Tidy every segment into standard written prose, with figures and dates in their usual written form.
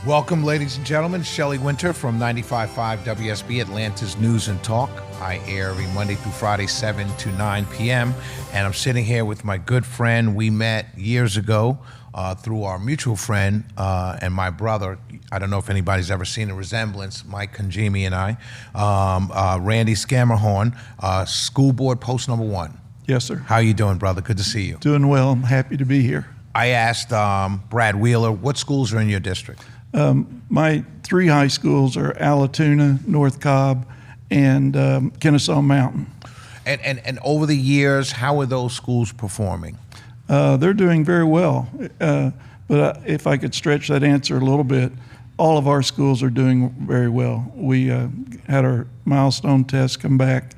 Welcome, ladies and gentlemen. Shelley Winter from 95.5 WSB, Atlanta's News and Talk. I air every Monday through Friday, 7 to 9 p.m. And I'm sitting here with my good friend. We met years ago through our mutual friend and my brother. I don't know if anybody's ever seen a resemblance, Mike Conjimi and I. Randy Scamihorn, school board post number 1. Yes, sir. How you doing, brother? Good to see you. Doing well. I'm happy to be here. I asked Brad Wheeler, what schools are in your district? My 3 high schools are Allatoona, North Cobb, and Kennesaw Mountain. And over the years, how are those schools performing? They're doing very well. But if I could stretch that answer a little bit, all of our schools are doing very well. We had our milestone test come back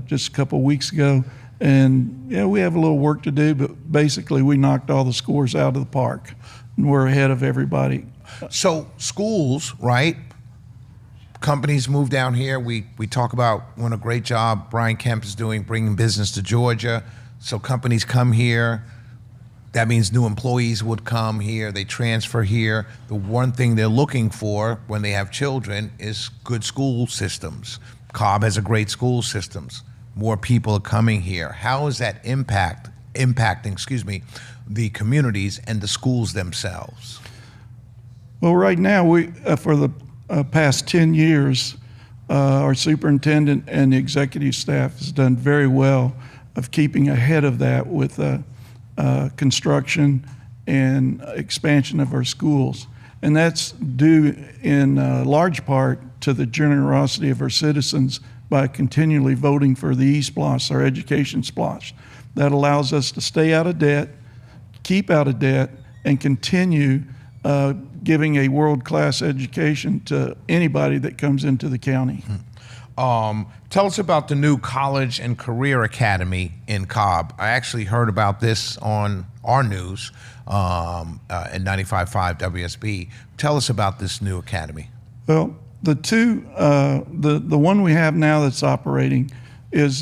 just a couple weeks ago. And yeah, we have a little work to do, but basically we knocked all the scores out of the park. And we're ahead of everybody. So schools, right? Companies move down here. We talk about what a great job Brian Kemp is doing bringing business to Georgia. So companies come here. That means new employees would come here. They transfer here. The one thing they're looking for when they have children is good school systems. Cobb has a great school systems. More people are coming here. How is that impacting, the communities and the schools themselves? Well, right now, we for the past 10 years, our superintendent and the executive staff has done very well of keeping ahead of that with construction and expansion of our schools. And that's due in large part to the generosity of our citizens by continually voting for the E-SPLOST, our education SPLOST. That allows us to stay out of debt, keep out of debt, and continue giving a world-class education to anybody that comes into the county. Tell us about the new College and Career Academy in Cobb. I actually heard about this on our news at 95.5 WSB. Tell us about this new academy. Well, the one we have now that's operating is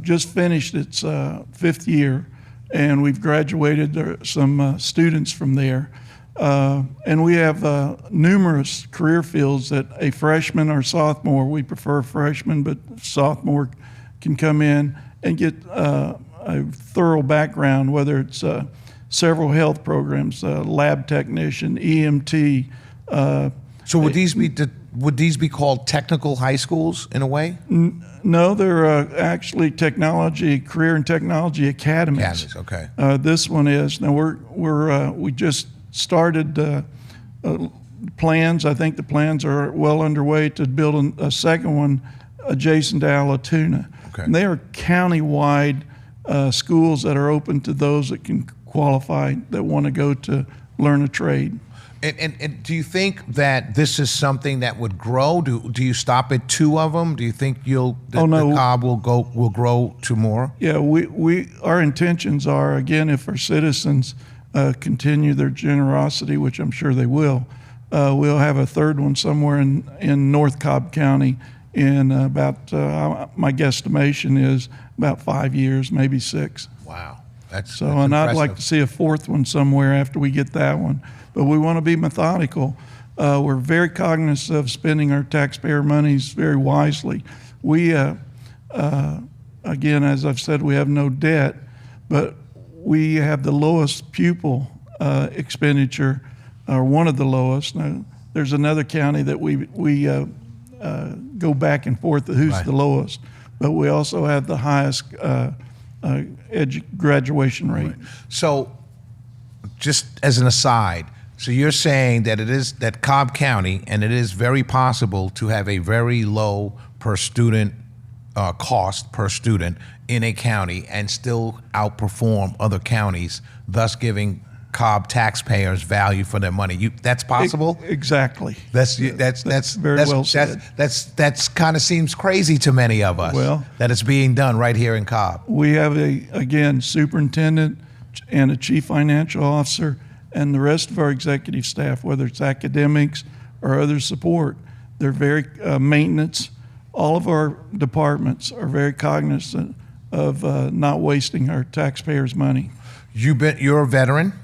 just finished its 5th year, and we've graduated some students from there. And we have numerous career fields that a freshman or sophomore, we prefer freshman, but sophomore can come in and get a thorough background, whether it's several health programs, lab technician, EMT. So would these be called technical high schools in a way? No, they're actually career and technology academies. Okay. This one is. Now we just started plans. I think the plans are well underway to build a second one adjacent to Allatoona. Okay. And they are county-wide schools that are open to those that can qualify, that want to go to learn a trade. And do you think that this is something that would grow? Do you stop at 2 of them? Do you think the Cobb will grow to more? Yeah, our intentions are, again, if our citizens continue their generosity, which I'm sure they will, we'll have a 3rd one somewhere in North Cobb County in about, my guesstimation is about 5 years, maybe 6. Wow, that's and impressive. I'd like to see a 4th one somewhere after we get that one. But we want to be methodical. We're very cognizant of spending our taxpayer monies very wisely. We, again, as I've said, we have no debt, but we have the lowest pupil expenditure, or one of the lowest. Now, there's another county that we go back and forth who's right. the lowest, but we also have the highest graduation rate. Right. So, just as an aside, so you're saying that Cobb County, and it is very possible to have a very low per student cost per student in a county and still outperform other counties, thus giving Cobb taxpayers value for their money. That's possible? Exactly. That's very well said. That's kind of seems crazy to many of us. Well, that it's being done right here in Cobb. We have a superintendent and a chief financial officer, and the rest of our executive staff, whether it's academics or other support, they're very maintenance. All of our departments are very cognizant of not wasting our taxpayers' money. You're a veteran.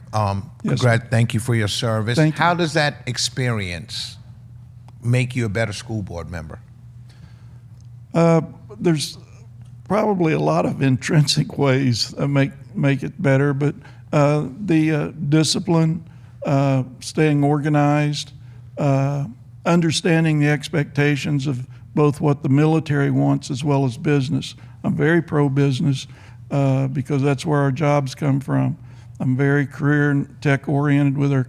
Yes, sir. Thank you for your service. Thank you. How does that experience make you a better school board member? There's probably a lot of intrinsic ways that make it better, but the discipline, staying organized, understanding the expectations of both what the military wants as well as business. I'm very pro-business because that's where our jobs come from. I'm very career and tech oriented with our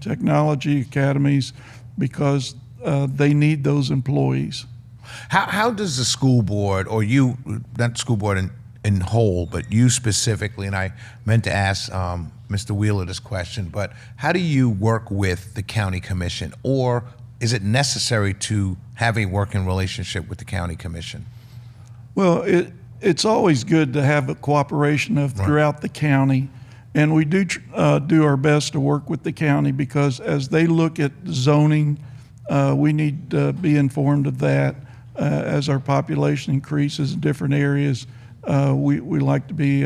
technology academies because they need those employees. How does the school board, or you, not school board in whole, but you specifically, and I meant to ask Mr. Wheeler this question, but how do you work with the county commission, or is it necessary to have a working relationship with the county commission? Well, it's always good to have a cooperation of throughout the county, and we do our best to work with the county because as they look at zoning, we need to be informed of that. As our population increases in different areas, we like to be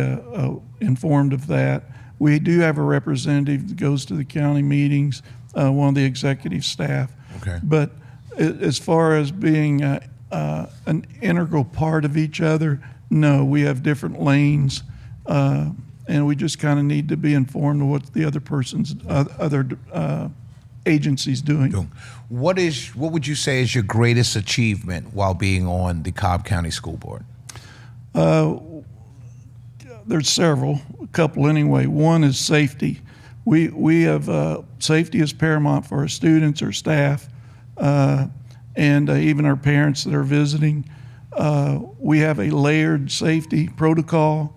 informed of that. We do have a representative that goes to the county meetings, one of the executive staff. Okay. But as far as being an integral part of each other, no, we have different lanes, and we just kind of need to be informed of what the other person's other agencies doing. What would you say is your greatest achievement while being on the Cobb County School Board? There's several, a couple anyway. One is safety. We have safety is paramount for our students, our staff, and even our parents that are visiting. We have a layered safety protocol.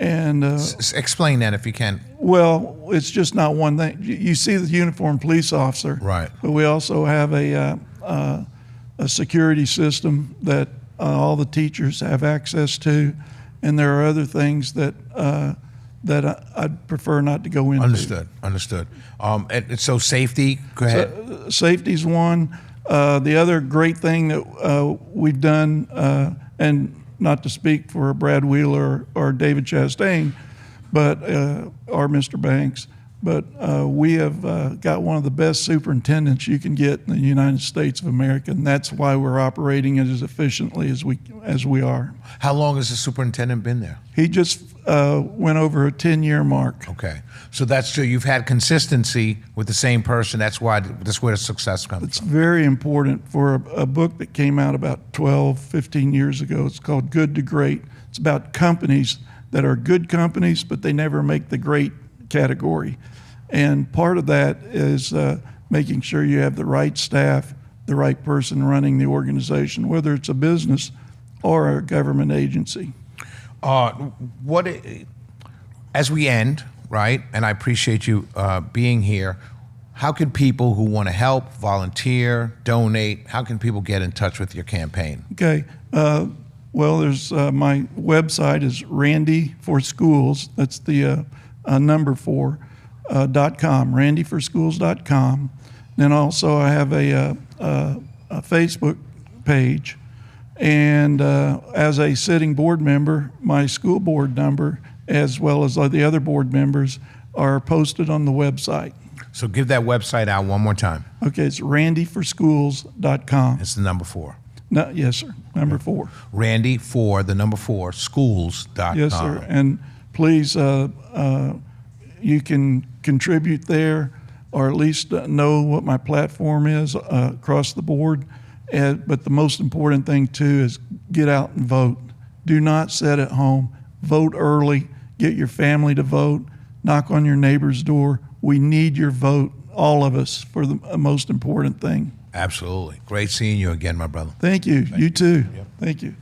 And explain that if you can. Well, it's just not one thing. You see the uniformed police officer, right? But we also have a security system that all the teachers have access to, and there are other things that I'd prefer not to go into. Understood. And so safety. Go ahead. Safety's one. The other great thing that we've done, and not to speak for Brad Wheeler or David Chastain, but or Mr. Banks, but we have got one of the best superintendents you can get in the United States of America, and that's why we're operating it as efficiently as we are. How long has the superintendent been there? He just went over a 10-year mark. Okay, so that's true. You've had consistency with the same person. That's where the success comes It's from. very important. For a book that came out about 12, 15 years ago, it's called Good to Great. It's about companies that are good companies, but they never make the great category. And part of that is making sure you have the right staff, the right person running the organization, whether it's a business or a government agency. As we end, right, and I appreciate you being here, how can people who want to help, volunteer, donate, how can people get in touch with your campaign? Okay. Well, there's my website is Randy for Schools. That's the number 4 .com, randyforschools.com. Then also I have a Facebook page. And as a sitting board member, my school board number, as well as the other board members, are posted on the website. So give that website out one more time. Okay, it's randyforschools.com. It's the number 4. No, yes, sir. Number 4. Randy for the number 4, schools.com. Yes, sir. And please, you can contribute there, or at least know what my platform is across the board. But the most important thing, too, is get out and vote. Do not sit at home. Vote early. Get your family to vote. Knock on your neighbor's door. We need your vote, all of us, for the most important thing. Absolutely. Great seeing you again, my brother. Thank you. You too. Yep. Thank you.